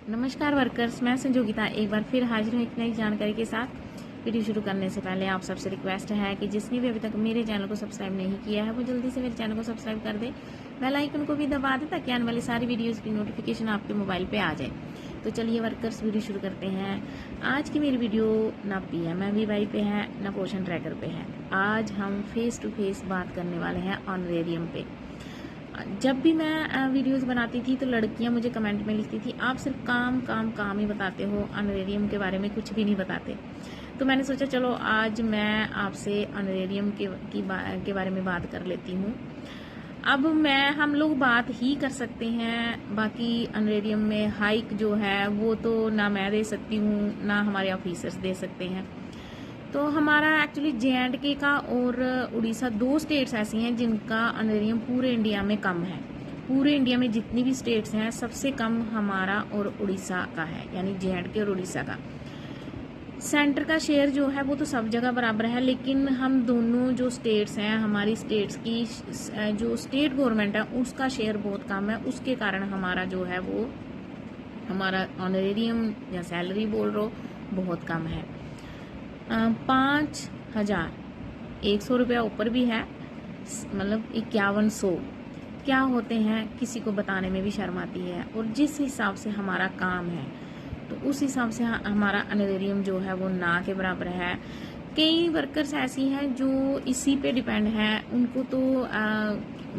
नमस्कार वर्कर्स, मैं संजोगिता एक बार फिर हाजिर हूँ एक नई जानकारी के साथ। वीडियो शुरू करने से पहले आप सबसे रिक्वेस्ट है कि जिसने भी अभी तक मेरे चैनल को सब्सक्राइब नहीं किया है वो जल्दी से मेरे चैनल को सब्सक्राइब कर दे, बेल आइकन को भी दबा दे ताकि आने वाली सारी वीडियोस की नोटिफिकेशन आपके मोबाइल पे आ जाए। तो चलिए वर्कर्स, वीडियो शुरू करते हैं। आज की मेरी वीडियो ना पीएम वाई पे है ना पोषण ट्रैकर पे है। आज हम फेस टू फेस बात करने वाले हैं ऑनरेरियम पे। जब भी मैं वीडियोस बनाती थी तो लड़कियां मुझे कमेंट में लिखती थी, आप सिर्फ काम काम काम ही बताते हो, ऑनरेरियम के बारे में कुछ भी नहीं बताते। तो मैंने सोचा चलो आज मैं आपसे ऑनरेरियम के बारे में बात कर लेती हूँ। अब हम लोग बात ही कर सकते हैं, बाकी ऑनरेरियम में हाइक जो है वो तो ना मैं दे सकती हूँ ना हमारे ऑफिसर्स दे सकते हैं। तो हमारा एक्चुअली जे&के का और उड़ीसा दो स्टेट्स ऐसी हैं जिनका ऑनरेरियम पूरे इंडिया में कम है। पूरे इंडिया में जितनी भी स्टेट्स हैं सबसे कम हमारा और उड़ीसा का है, यानी जे&के और उड़ीसा का। सेंटर का शेयर जो है वो तो सब जगह बराबर है, लेकिन हम दोनों जो स्टेट्स हैं, हमारी स्टेट्स की जो स्टेट गवर्नमेंट है उसका शेयर बहुत कम है। उसके कारण हमारा जो है वो हमारा ऑनरेरियम या सैलरी बोल रो बहुत कम है। 5,100 रुपया ऊपर भी है, मतलब 5100 क्या होते हैं किसी को बताने में भी शर्म आती है। और जिस हिसाब से हमारा काम है तो उस हिसाब से हमारा ऑनरेरियम जो है वो ना के बराबर है। कई वर्कर्स ऐसी हैं जो इसी पे डिपेंड है, उनको तो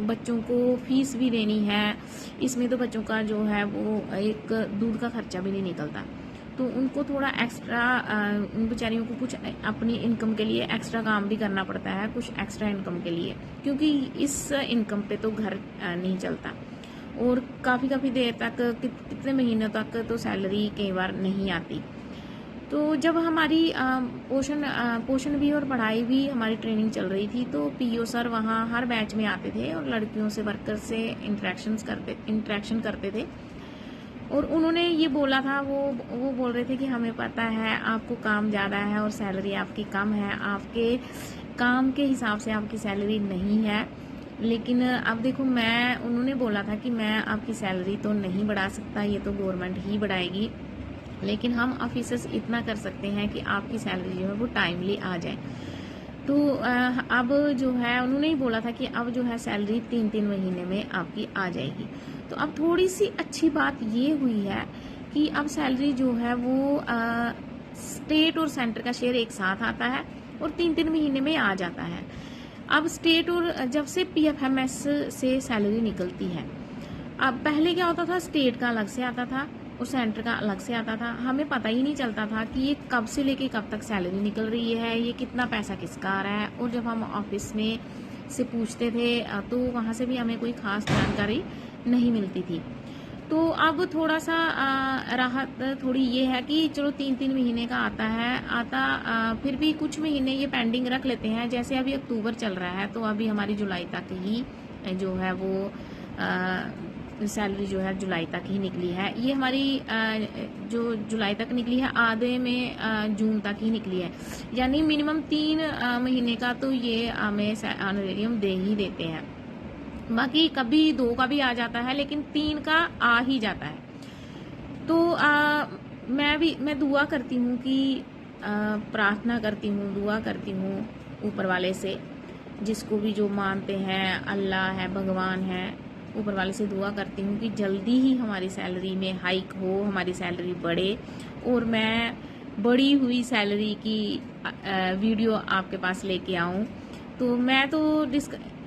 बच्चों को फीस भी देनी है, इसमें तो बच्चों का जो है वो एक दूध का खर्चा भी नहीं निकलता। तो उनको थोड़ा एक्स्ट्रा, उन बेचारियों को कुछ अपनी इनकम के लिए एक्स्ट्रा काम भी करना पड़ता है, कुछ एक्स्ट्रा इनकम के लिए, क्योंकि इस इनकम पे तो घर नहीं चलता। और काफ़ी देर तक, कितने महीनों तक तो सैलरी कई बार नहीं आती। तो जब हमारी पोषण भी और पढ़ाई भी हमारी ट्रेनिंग चल रही थी तो पीओ सर वहाँ हर बैच में आते थे और लड़कियों से, वर्कर से इंटरेक्शन करते थे। और उन्होंने ये बोला था, वो बोल रहे थे कि हमें पता है आपको काम ज़्यादा है और सैलरी आपकी कम है, आपके काम के हिसाब से आपकी सैलरी नहीं है, लेकिन अब देखो उन्होंने बोला था कि मैं आपकी सैलरी तो नहीं बढ़ा सकता, ये तो गवर्नमेंट ही बढ़ाएगी, लेकिन हम ऑफिसर्स इतना कर सकते हैं कि आपकी सैलरी जो है वो टाइमली आ जाए। तो अब जो है उन्होंने ही बोला था कि अब जो है सैलरी 3-3 महीने में आपकी आ जाएगी। तो अब थोड़ी सी अच्छी बात ये हुई है कि अब सैलरी जो है वो स्टेट और सेंटर का शेयर एक साथ आता है और 3-3 महीने में आ जाता है। अब स्टेट और जब से पीएफएमएस से सैलरी निकलती है, अब पहले क्या होता था, स्टेट का अलग से आता था और सेंटर का अलग से आता था। हमें पता ही नहीं चलता था कि ये कब से लेके कब तक सैलरी निकल रही है, ये कितना पैसा किसका आ रहा है। और जब हम ऑफिस में से पूछते थे तो वहाँ से भी हमें कोई खास जानकारी नहीं मिलती थी। तो अब थोड़ा सा राहत थोड़ी ये है कि चलो 3-3 महीने का आता है, फिर भी कुछ महीने ये पेंडिंग रख लेते हैं। जैसे अभी अक्टूबर चल रहा है तो अभी हमारी जुलाई तक ही जो है वो सैलरी जो है जुलाई तक ही निकली है। ये हमारी जो जुलाई तक निकली है, आधे में जून तक ही निकली है, यानी मिनिमम 3 महीने का तो ये हमें ऑनरेरियम दे ही देते हैं। बाकी कभी 2 का भी आ जाता है, लेकिन 3 का आ ही जाता है। तो मैं दुआ करती हूँ कि प्रार्थना करती हूँ, दुआ करती हूँ ऊपर वाले से, जिसको भी जो मानते हैं, अल्लाह है, भगवान है, ऊपर वाले से दुआ करती हूँ कि जल्दी ही हमारी सैलरी में हाइक हो, हमारी सैलरी बढ़े और मैं बढ़ी हुई सैलरी की वीडियो आपके पास लेके आऊँ। तो मैं तो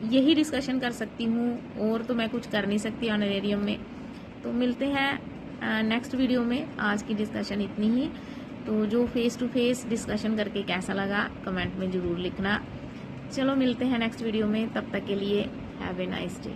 यही डिस्कशन कर सकती हूँ, और तो मैं कुछ कर नहीं सकती ऑनरेरियम में। तो मिलते हैं नेक्स्ट वीडियो में। आज की डिस्कशन इतनी ही। तो जो फेस टू फेस डिस्कशन करके कैसा लगा कमेंट में ज़रूर लिखना। चलो मिलते हैं नेक्स्ट वीडियो में, तब तक के लिए हैव ए नाइस डे।